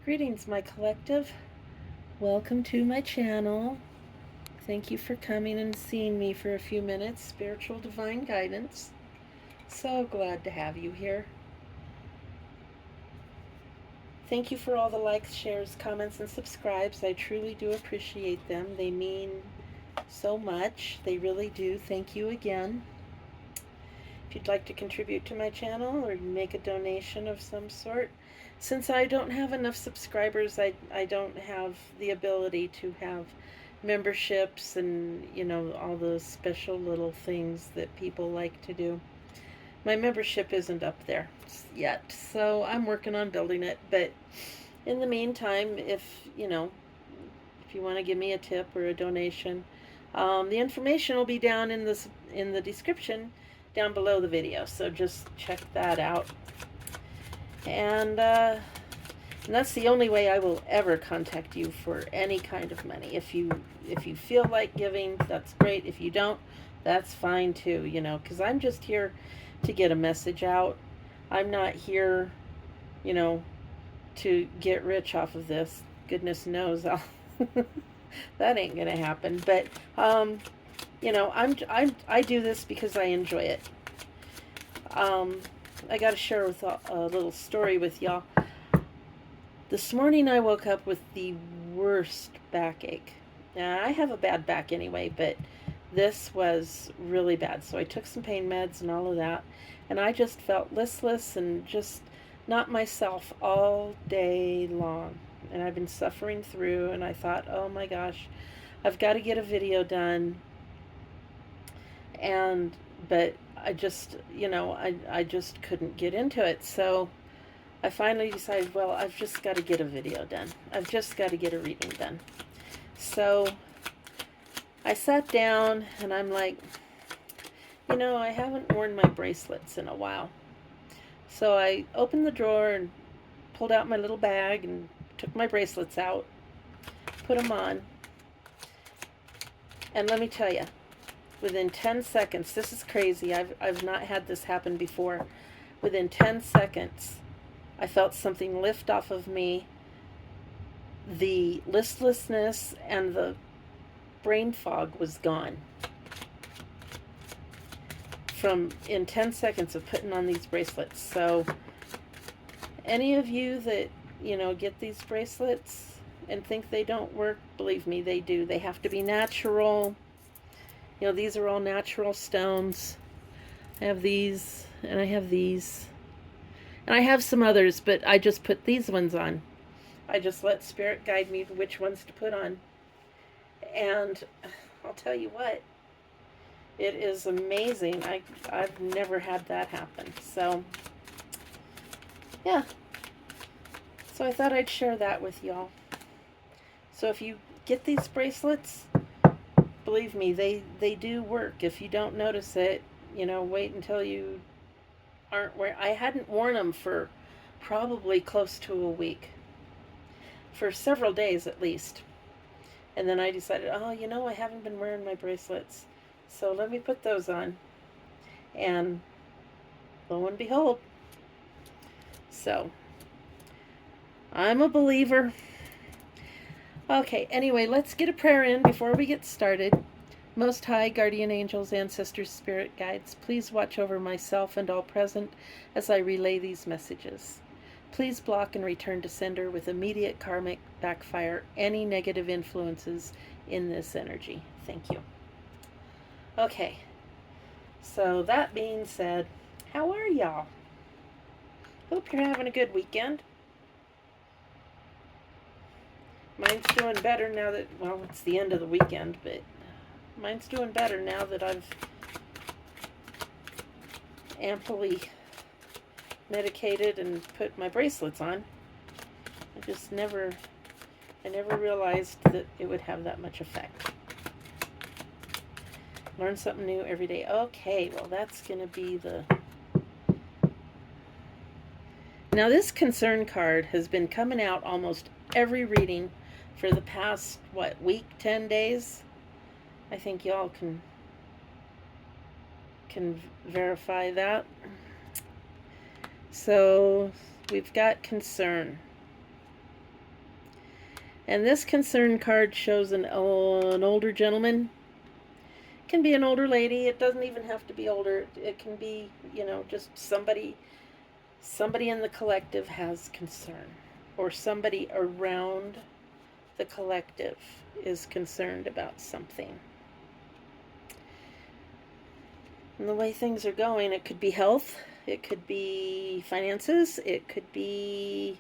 Greetings, my collective. Welcome to my channel. Thank you for coming and seeing me for a few minutes. Spiritual Divine Guidance. So glad to have you here. Thank you for all the likes, shares, comments, and subscribes. I truly do appreciate them. They mean so much. They really do. Thank you again. If you'd like to contribute to my channel or make a donation of some sort, since I don't have enough subscribers, I don't have the ability to have memberships and, all those special little things that people like to do. My membership isn't up there yet, so I'm working on building it. But in the meantime, if you want to give me a tip or a donation, the information will be down in the description down below the video, so just check that out. And that's the only way I will ever contact you for any kind of money. If you feel like giving, that's great. If you don't, that's fine too, because I'm just here to get a message out. I'm not here, to get rich off of this. Goodness knows that ain't gonna happen. But I do this because I enjoy it. I got to share a little story with y'all. This morning I woke up with the worst backache. Now, I have a bad back anyway, but this was really bad. So I took some pain meds and all of that, and I just felt listless and just not myself all day long. And I've been suffering through, and I thought, oh my gosh, I've got to get a video done. But I just, I just couldn't get into it. So I finally decided, well, I've just got to get a video done. I've just got to get a reading done. So I sat down and I'm like, I haven't worn my bracelets in a while. So I opened the drawer and pulled out my little bag and took my bracelets out, put them on. And let me tell you, within 10 seconds, this is crazy. I've not had this happen before. Within 10 seconds, I felt something lift off of me. The listlessness and the brain fog was gone. In 10 seconds of putting on these bracelets. So any of you that, get these bracelets and think they don't work, believe me, they do. They have to be natural. These are all natural stones. I have these, and I have these. And I have some others, but I just put these ones on. I just let Spirit guide me which ones to put on. And I'll tell you what, it is amazing. I've never had that happen. So, yeah. So I thought I'd share that with y'all. So if you get these bracelets, believe me, they do work. If you don't notice it, wait until you aren't wearing. I hadn't worn them for probably close to a week. For several days at least. And then I decided, I haven't been wearing my bracelets. So let me put those on. And lo and behold. So, I'm a believer. Okay, anyway, let's get a prayer in before we get started. Most High, guardian angels, ancestors, spirit guides, please watch over myself and all present as I relay these messages. Please block and return to sender with immediate karmic backfire any negative influences in this energy. Thank you. Okay, so that being said, how are y'all? Hope you're having a good weekend. Mine's doing better now that, well, it's the end of the weekend, but mine's doing better now that I've amply medicated and put my bracelets on. I never realized that it would have that much effect. Learn something new every day. Okay, well, that's going to be the... Now, this concern card has been coming out almost every reading for the past, week, 10 days? I think y'all can verify that. So we've got concern. And this concern card shows an older gentleman. It can be an older lady. It doesn't even have to be older. It can be, just somebody in the collective has concern, or somebody around the collective is concerned about something. And the way things are going, it could be health, it could be finances, it could be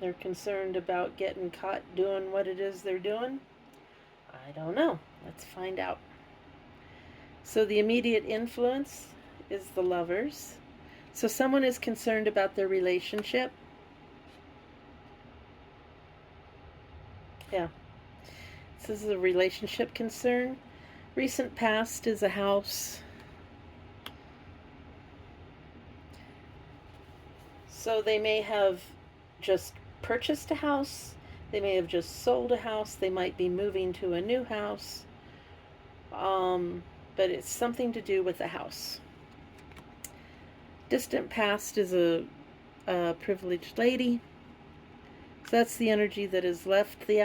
they're concerned about getting caught doing what it is they're doing. I don't know. Let's find out. So the immediate influence is the Lovers. So someone is concerned about their relationship. Yeah. This is a relationship concern. Recent past is a house. So they may have just purchased a house. They may have just sold a house. They might be moving to a new house. But it's something to do with the house. Distant past is a privileged lady. So that's the energy that has left the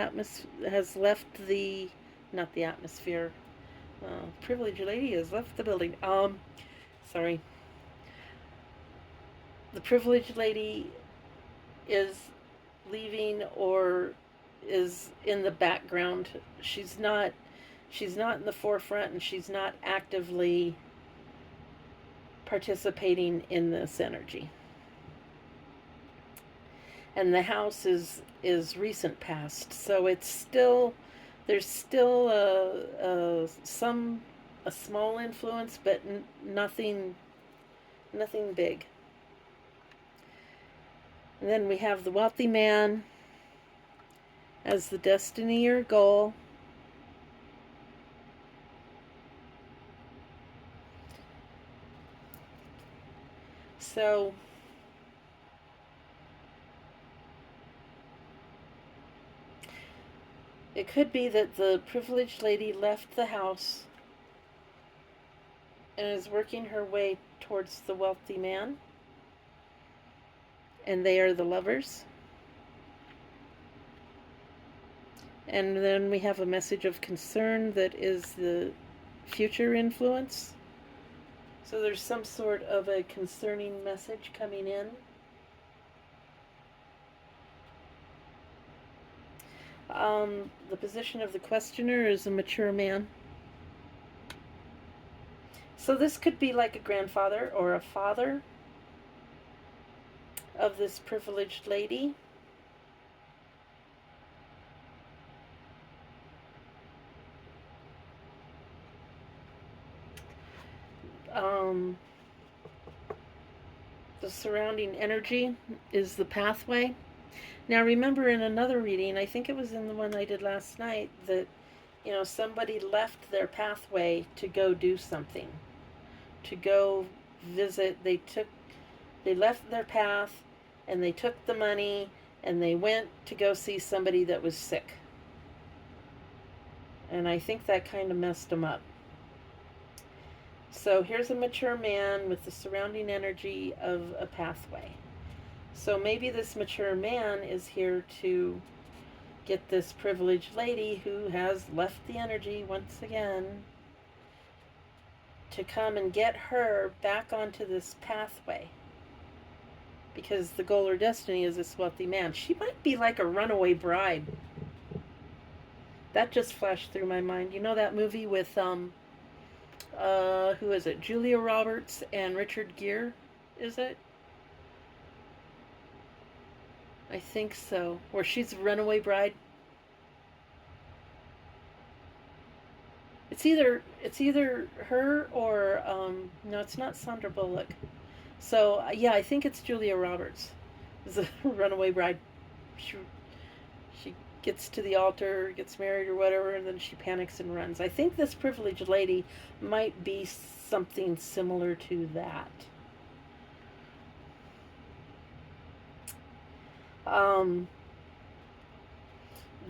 not the atmosphere. Privileged lady has left the building. Sorry. The privileged lady is leaving or is in the background. She's not in the forefront, and she's not actively participating in this energy. And the house is recent past, so it's still, there's still a small influence, but nothing big. And then we have the wealthy man as the destiny or goal. So it could be that the privileged lady left the house and is working her way towards the wealthy man, and they are the Lovers. And then we have a message of concern that is the future influence. So there's some sort of a concerning message coming in. The position of the questioner is a mature man. So this could be like a grandfather or a father of this privileged lady. The surrounding energy is the pathway. Now remember, in another reading, I think it was in the one I did last night, that somebody left their pathway to go do something, to go visit. They left their path, and they took the money, and they went to go see somebody that was sick. And I think that kind of messed them up. So here's a mature man with the surrounding energy of a pathway. So maybe this mature man is here to get this privileged lady who has left the energy once again, to come and get her back onto this pathway. Because the goal or destiny is this wealthy man. She might be like a runaway bride. That just flashed through my mind. You know that movie with who is it? Julia Roberts and Richard Gere, is it? I think so. Where she's a runaway bride. It's either her or no, it's not Sandra Bullock. So yeah, I think it's Julia Roberts. Is a runaway bride. She gets to the altar, gets married or whatever, and then she panics and runs. I think this privileged lady might be something similar to that.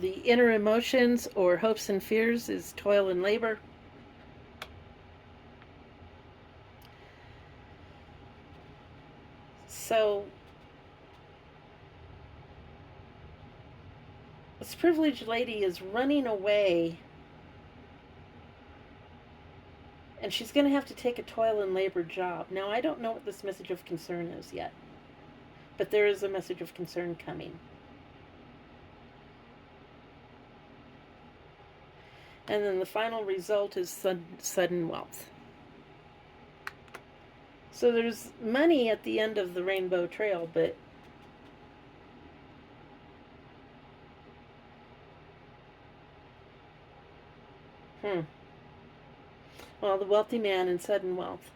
The inner emotions or hopes and fears is toil and labor. So this privileged lady is running away, and she's going to have to take a toil and labor job. Now, I don't know what this message of concern is yet, but there is a message of concern coming. And then the final result is sudden wealth. So there's money at the end of the rainbow trail, but well, the wealthy man and sudden wealth.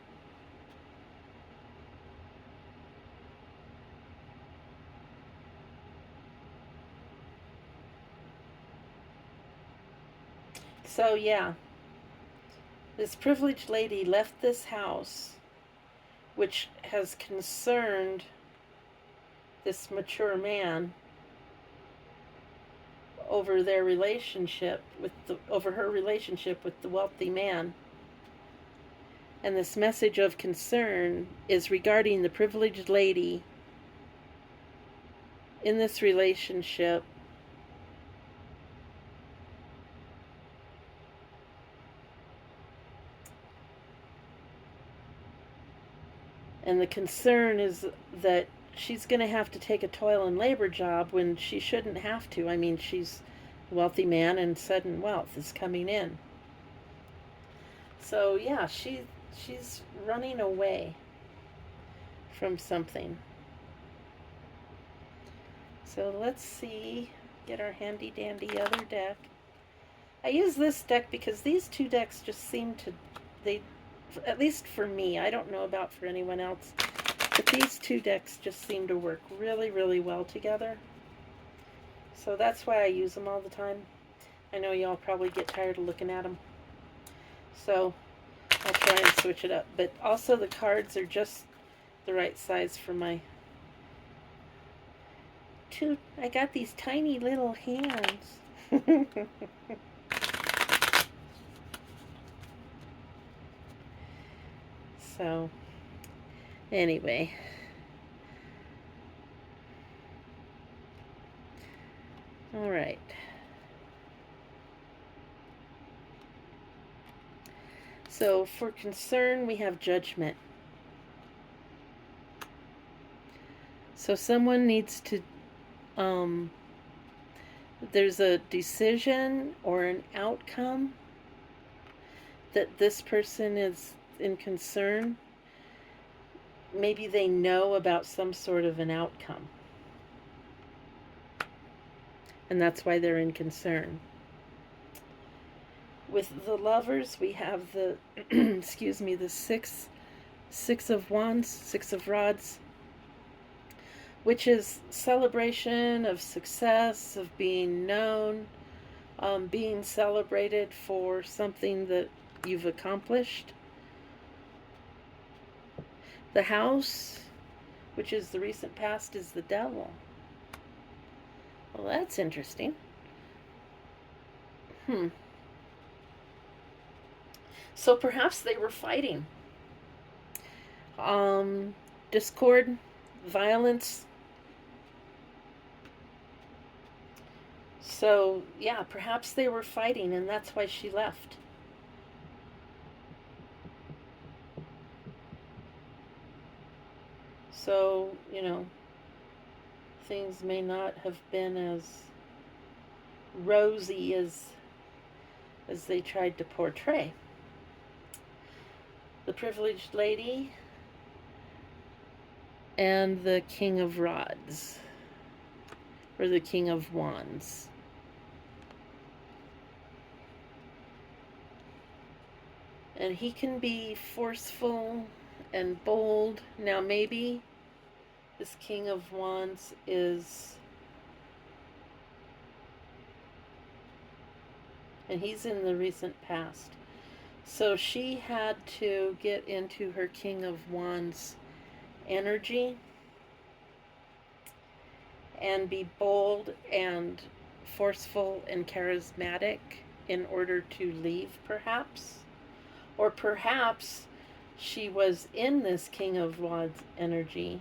So yeah, this privileged lady left this house, which has concerned this mature man over their relationship over her relationship with the wealthy man. And this message of concern is regarding the privileged lady in this relationship and the concern is that she's going to have to take a toil and labor job when she shouldn't have to. I mean, she's a wealthy man and sudden wealth is coming in. So yeah, she's running away from something. So let's see, get our handy dandy other deck. I use this deck because these two decks just seem to, at least for me, I don't know about for anyone else, but these two decks just seem to work really, really well together. So that's why I use them all the time. I know y'all probably get tired of looking at them. So I'll try and switch it up. But also the cards are just the right size for my two. I got these tiny little hands. So anyway, all right. So for concern, we have judgment. So someone needs to, there's a decision or an outcome that this person is in concern. Maybe they know about some sort of an outcome, and that's why they're in concern. With the lovers, we have the excuse me, the six of wands, 6 of rods, which is celebration of success, of being known, being celebrated for something that you've accomplished. The house, which is the recent past, is the devil. Well, that's interesting. So perhaps they were fighting. Discord, violence. So, yeah, perhaps they were fighting, and that's why she left. So, things may not have been as rosy as they tried to portray. The privileged lady and the king of rods, or the king of wands. And he can be forceful and bold. Now maybe this king of wands is, and he's in the recent past. So she had to get into her king of wands energy and be bold and forceful and charismatic in order to leave, perhaps. Or perhaps she was in this king of wands energy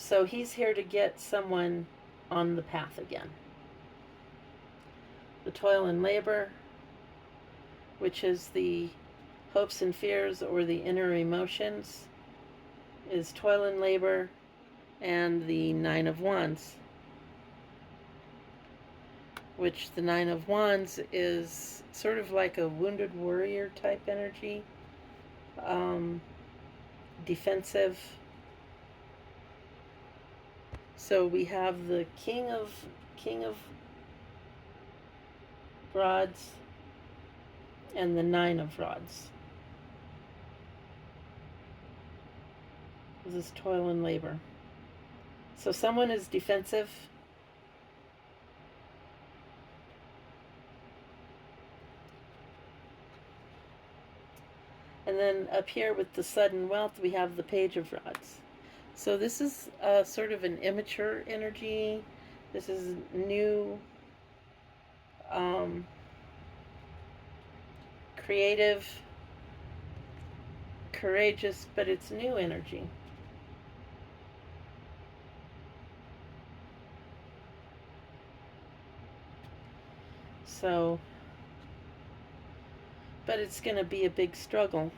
So he's here to get someone on the path again. The toil and labor, which is the hopes and fears or the inner emotions, is toil and labor, and the Nine of Wands, which the Nine of Wands is sort of like a wounded warrior type energy, defensive. So we have the King of Rods and the Nine of Rods. This is toil and labor. So someone is defensive. And then up here with the sudden wealth, we have the Page of Rods. So this is sort of an immature energy. This is new, creative, courageous, but it's new energy. So, but it's going to be a big struggle.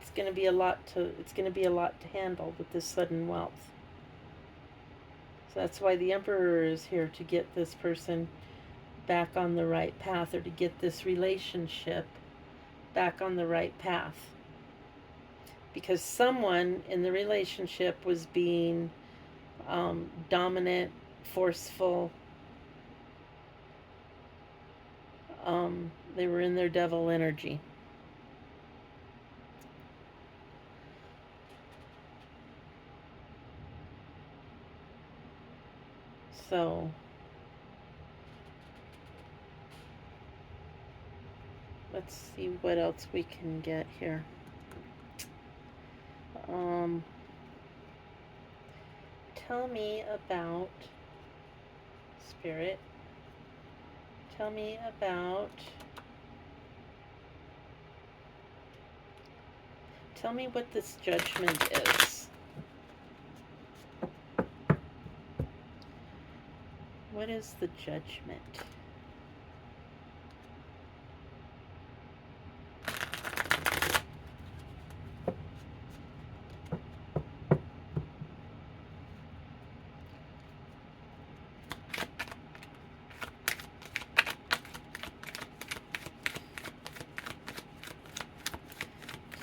It's going to be a lot to handle with this sudden wealth. So that's why the Emperor is here, to get this person back on the right path, or to get this relationship back on the right path. Because someone in the relationship was being dominant, forceful. They were in their devil energy. So let's see what else we can get here. Tell me about, Spirit, tell me what this judgment is. What is the judgment?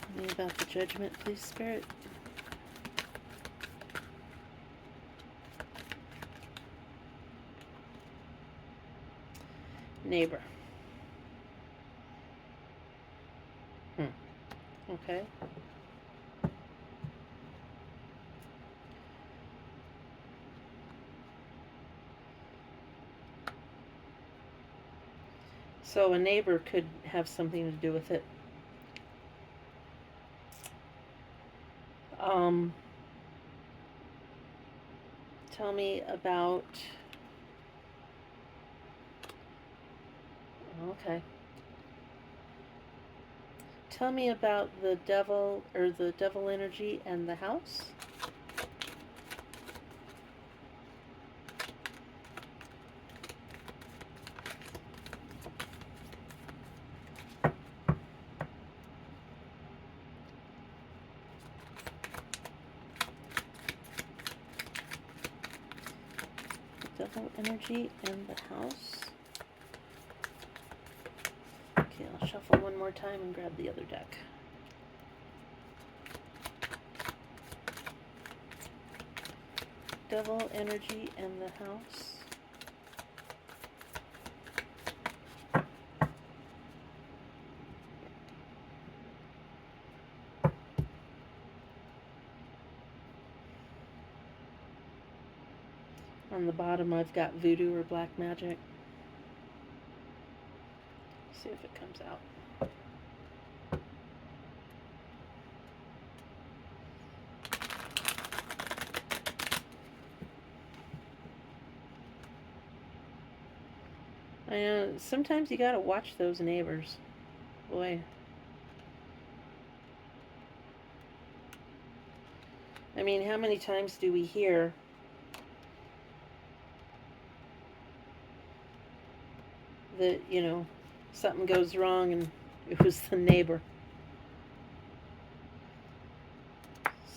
Tell me about the judgment, please, Spirit. Neighbor. Okay. So a neighbor could have something to do with it. Tell me about... Okay. Tell me about the devil, or the devil energy, and the house. Devil energy and the house. Okay, I'll shuffle one more time and grab the other deck. Devil energy and the house. On the bottom, I've got voodoo or black magic. See if it comes out. I know, sometimes you gotta watch those neighbors. Boy. I mean, how many times do we hear that, you know, something goes wrong and it was the neighbor?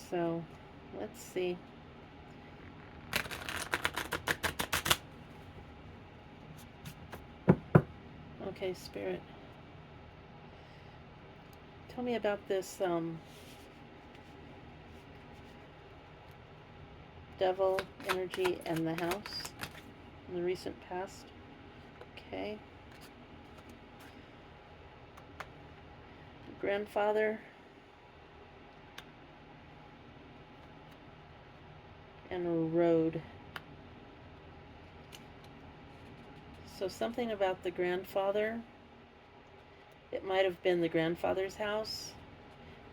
So, let's see. Okay, Spirit. Tell me about this devil energy and the house in the recent past. Okay. Grandfather and a road. So something about the grandfather. It might have been the grandfather's house.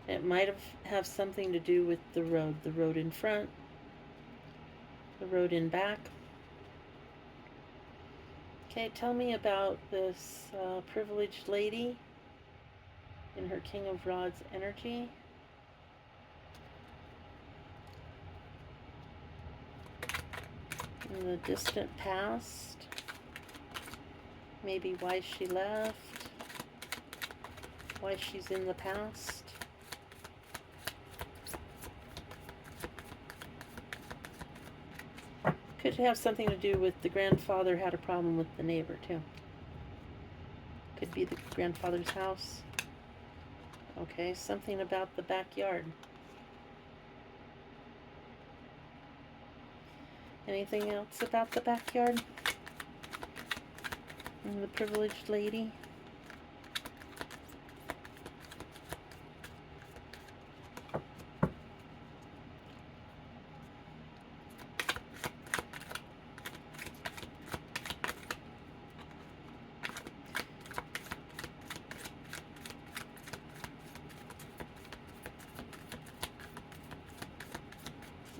It might have something to do with the road in front, the road in back. Okay, tell me about this privileged lady in her King of Rods energy. In the distant past. Maybe why she left. Why she's in the past. Could have something to do with the grandfather had a problem with the neighbor too. Could be the grandfather's house. Okay, something about the backyard. Anything else about the backyard? And the privileged lady?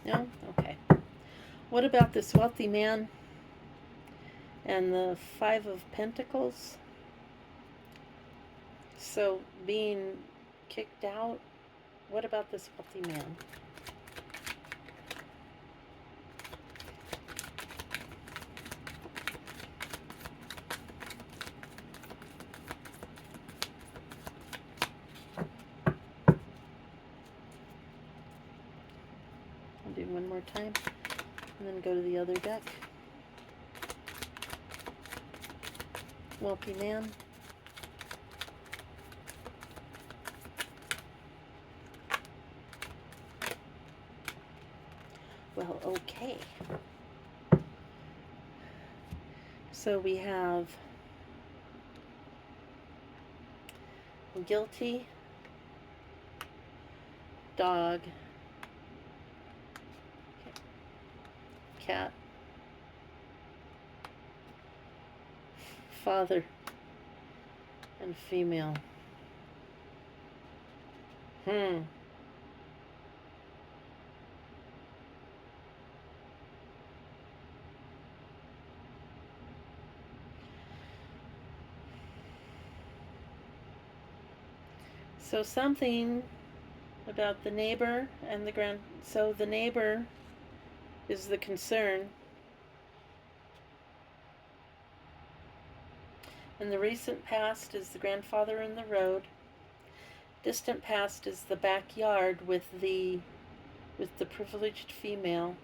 No? Okay. What about this wealthy man and the Five of Pentacles? So, being kicked out. What about this wealthy man? I'll do one more time and then go to the other deck. Wealthy man. Well, okay. So we have guilty, dog, cat, father, and female. So something about the neighbor and the so the neighbor is the concern. And the recent past is the grandfather and the road. Distant past is the backyard with the privileged female.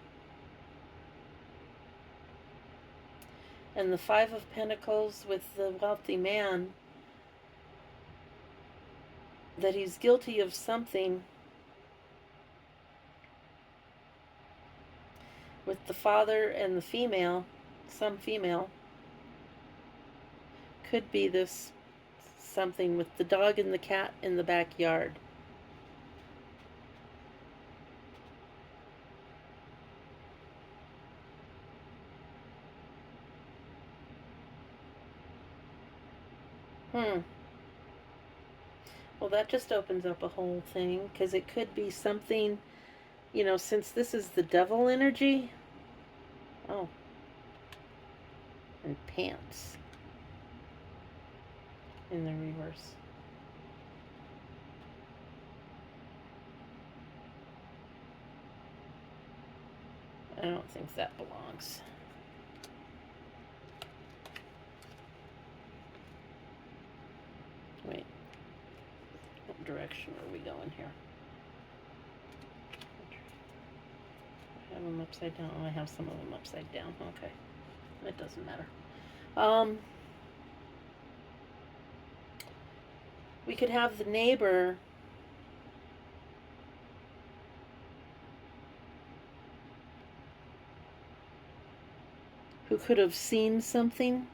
And the Five of Pentacles with the wealthy man. That he's guilty of something with the father and the female, some female. Could be this something with the dog and the cat in the backyard. Well, that just opens up a whole thing, because it could be something, you know, since this is the devil energy. Oh. And pants. In the reverse. I don't think that belongs. Wait. What direction are we going here? I have them upside down. Oh, I have some of them upside down. Okay. It doesn't matter. We could have the neighbor who could have seen something.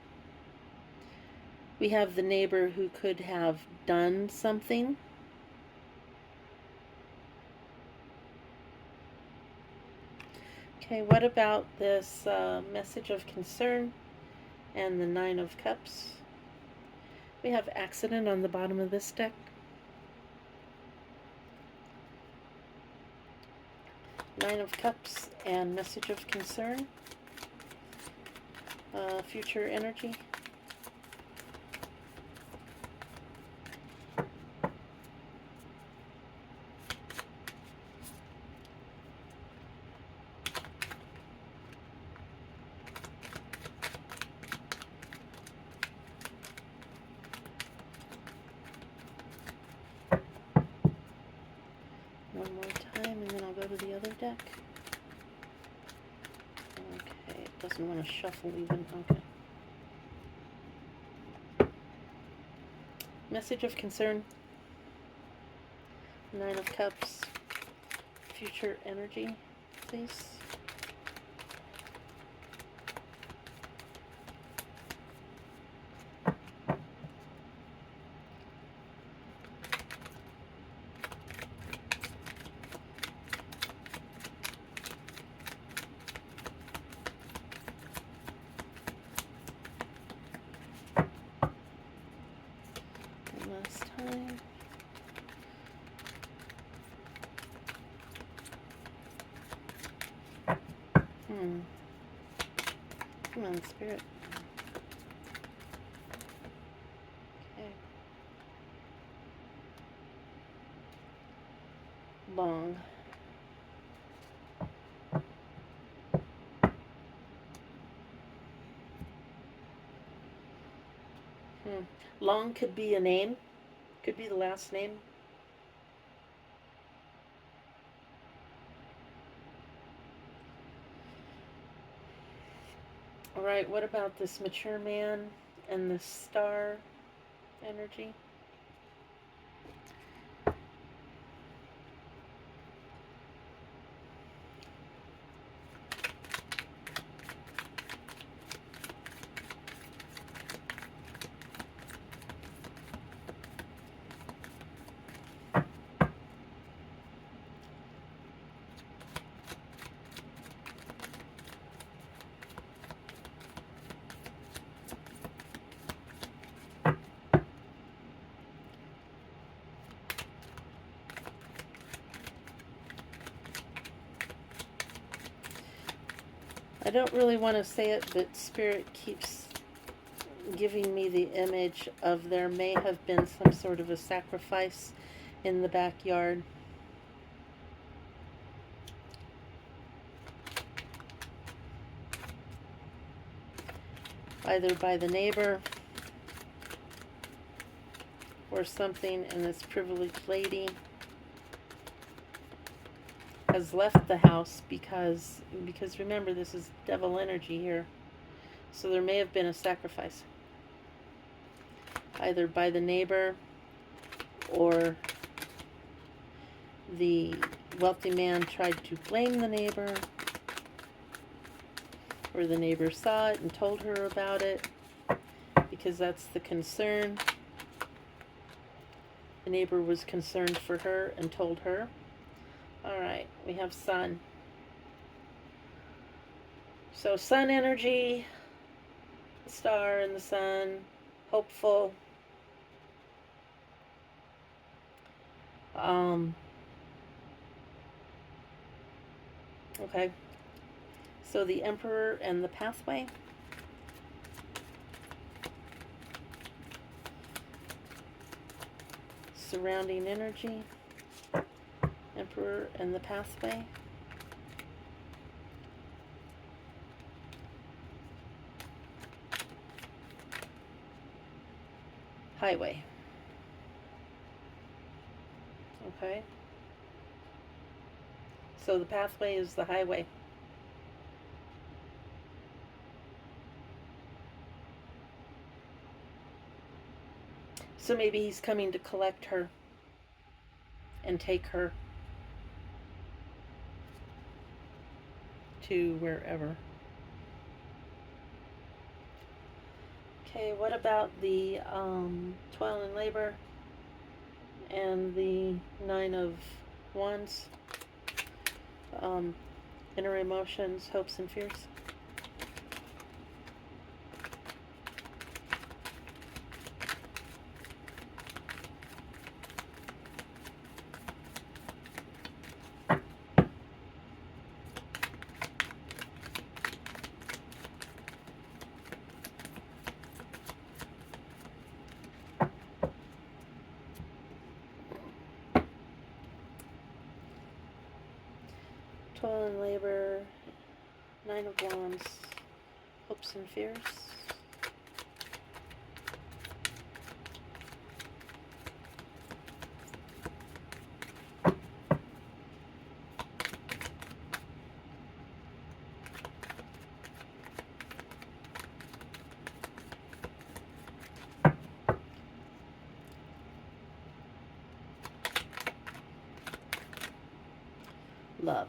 We have the neighbor who could have done something. Okay, what about this message of concern and the Nine of Cups? We have accident on the bottom of this deck. Nine of Cups and message of concern. Future energy. One more time, and then I'll go to the other deck. Okay, it doesn't want to shuffle even. Okay. Message of concern. Nine of Cups. Future energy, please. Last time. Come on, Spirit. Okay. Long. Long could be a name. Could be the last name. All right, what about this mature man and the star energy? I don't really want to say it, but Spirit keeps giving me the image of there may have been some sort of a sacrifice in the backyard. Either by the neighbor or something, and this privileged lady has left the house because remember, this is devil energy here. So there may have been a sacrifice. Either by the neighbor or the wealthy man tried to blame the neighbor, or the neighbor saw it and told her about it, because that's the concern. The neighbor was concerned for her and told her. All right, we have sun. So sun energy, the star and the sun, hopeful. Okay. So the Emperor and the pathway. Surrounding energy. Emperor and the pathway. highway. Okay? So the pathway is the highway. So maybe he's coming to collect her and take her to wherever. Okay, what about the toil and labor and the 9 of Wands? Inner emotions, hopes, and fears. Toil and labor, 9 of Wands, hopes and fears. Love.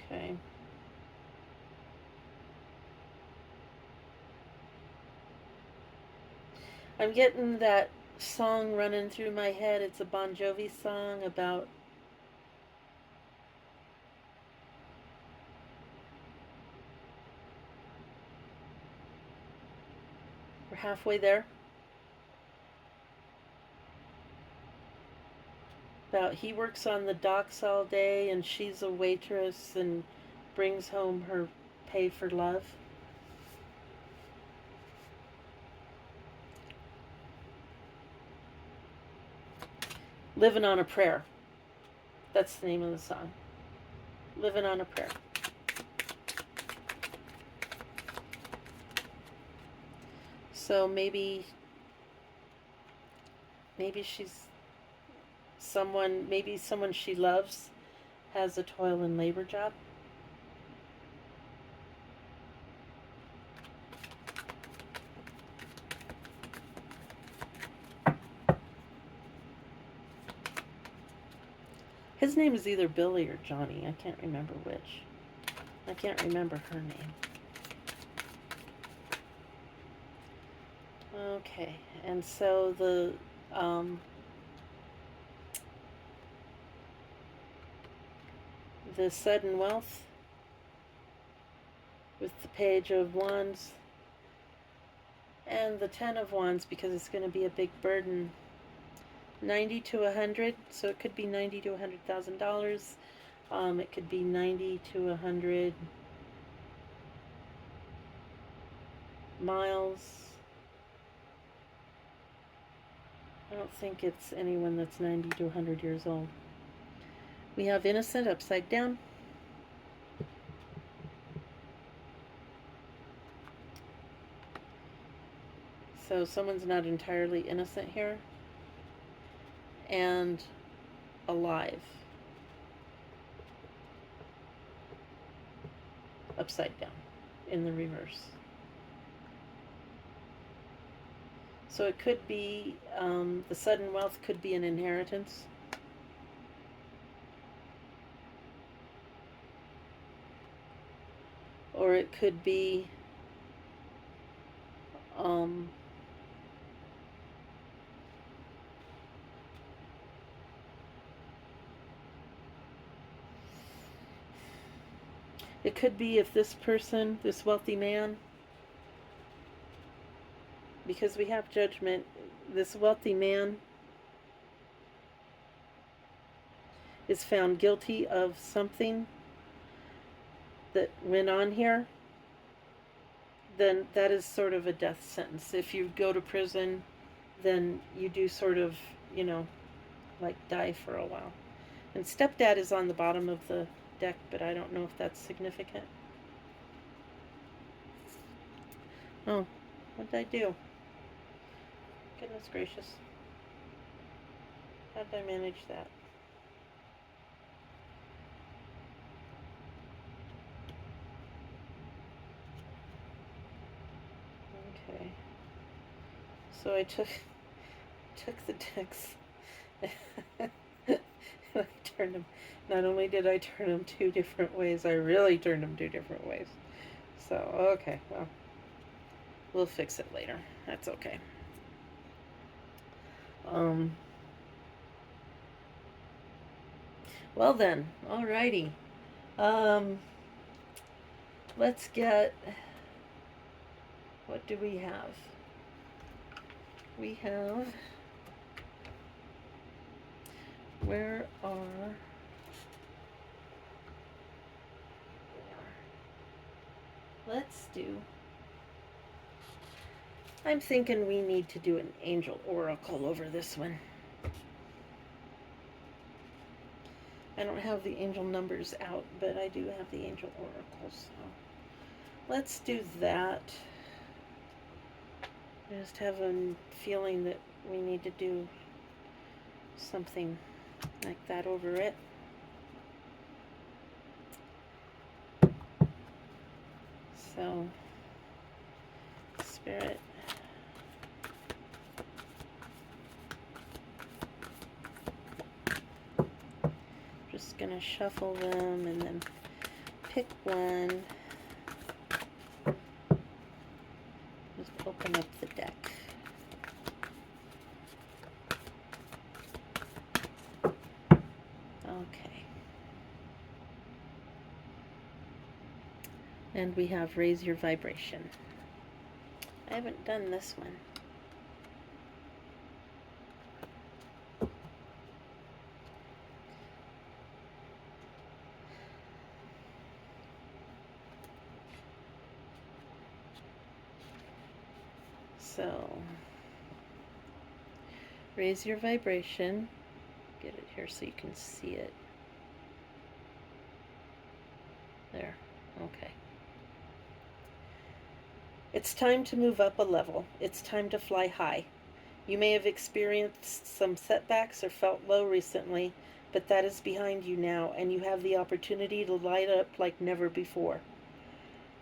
Okay. I'm getting that song running through my head. It's a Bon Jovi song about we're halfway there. About he works on the docks all day and she's a waitress and brings home her pay for love. Living on a Prayer. That's the name of the song. Living on a Prayer. So maybe she's maybe someone she loves has a toil and labor job. His name is either Billy or Johnny. I can't remember which. I can't remember her name. Okay, and so the sudden wealth with the Page of Wands and the 10 of Wands, because it's going to be a big burden. 90 to 100, so it could be 90 to $100,000. It could be 90 to 100 miles. I don't think it's anyone that's 90 to 100 years old. We have innocent upside down. So someone's not entirely innocent here. And alive. Upside down in the reverse. So it could be, the sudden wealth could be an inheritance. Or it could be it could be if this person, this wealthy man, because we have judgment, this wealthy man is found guilty of something that went on here, then that is sort of a death sentence. If you go to prison, then you do sort of, like die for a while. And stepdad is on the bottom of the deck, but I don't know if that's significant. Oh, what did I do? Goodness gracious. How did I manage that? Okay. So I took the decks. I turned them. Not only did I turn them 2 different ways, I really turned them 2 different ways. So, okay, well, we'll fix it later. That's okay. Well then, alrighty. Let's get, what do we have? We have, where are, let's do, I'm thinking we need to do an angel oracle over this one. I don't have the angel numbers out, but I do have the angel oracles. So let's do that. I just have a feeling that we need to do something like that over it. So, Spirit. Just gonna shuffle them and then pick one. Just open up the deck. Okay. And we have raise your vibration. I haven't done this one. So, raise your vibration. Get it here so you can see it. There. Okay. It's time to move up a level. It's time to fly high. You may have experienced some setbacks or felt low recently, but that is behind you now, and you have the opportunity to light up like never before.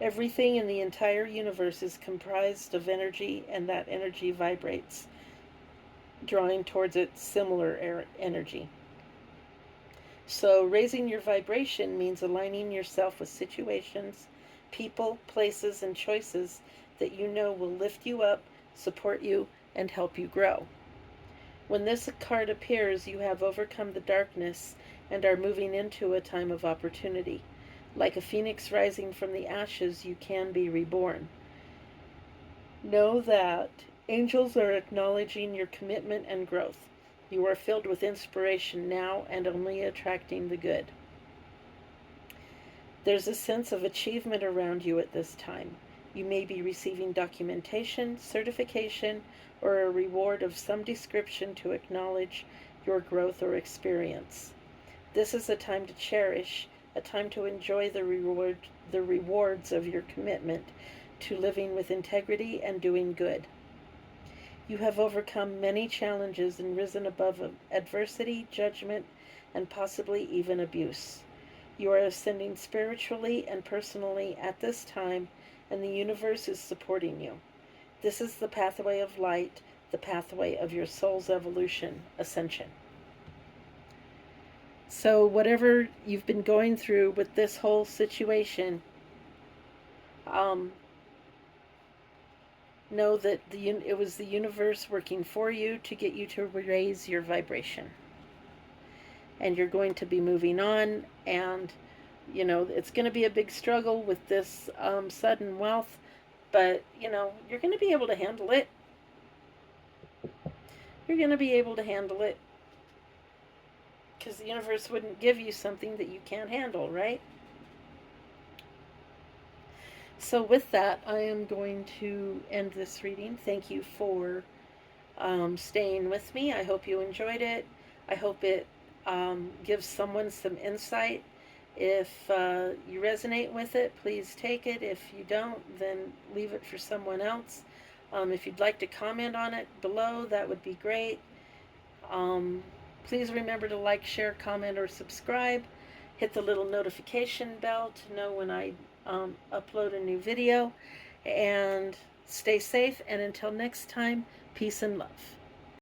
Everything in the entire universe is comprised of energy, and that energy vibrates, drawing towards it similar energy. So raising your vibration means aligning yourself with situations, people, places, and choices that you know will lift you up, support you, and help you grow. When this card appears, you have overcome the darkness and are moving into a time of opportunity. Like a phoenix rising from the ashes, you can be reborn. Know that angels are acknowledging your commitment and growth. You are filled with inspiration now and only attracting the good. There's a sense of achievement around you at this time. You may be receiving documentation, certification, or a reward of some description to acknowledge your growth or experience. This is a time to cherish, a time to enjoy the rewards of your commitment to living with integrity and doing good. You have overcome many challenges and risen above adversity, judgment, and possibly even abuse. You are ascending spiritually and personally at this time, and the universe is supporting you. This is the pathway of light, the pathway of your soul's evolution, ascension. So whatever you've been going through with this whole situation, know that it was the universe working for you to get you to raise your vibration. And you're going to be moving on, and it's going to be a big struggle with this sudden wealth, but you're going to be able to handle it. You're going to be able to handle it, because the universe wouldn't give you something that you can't handle, right? So with that, I am going to end this reading. Thank you for staying with me. I hope you enjoyed it. I hope it gives someone some insight If you resonate with it, please take it. If you don't, then leave it for someone else. If you'd like to comment on it below, that would be great. Please remember to like, share, comment, or subscribe. Hit the little notification bell to know when I upload a new video. And stay safe. And until next time, peace and love.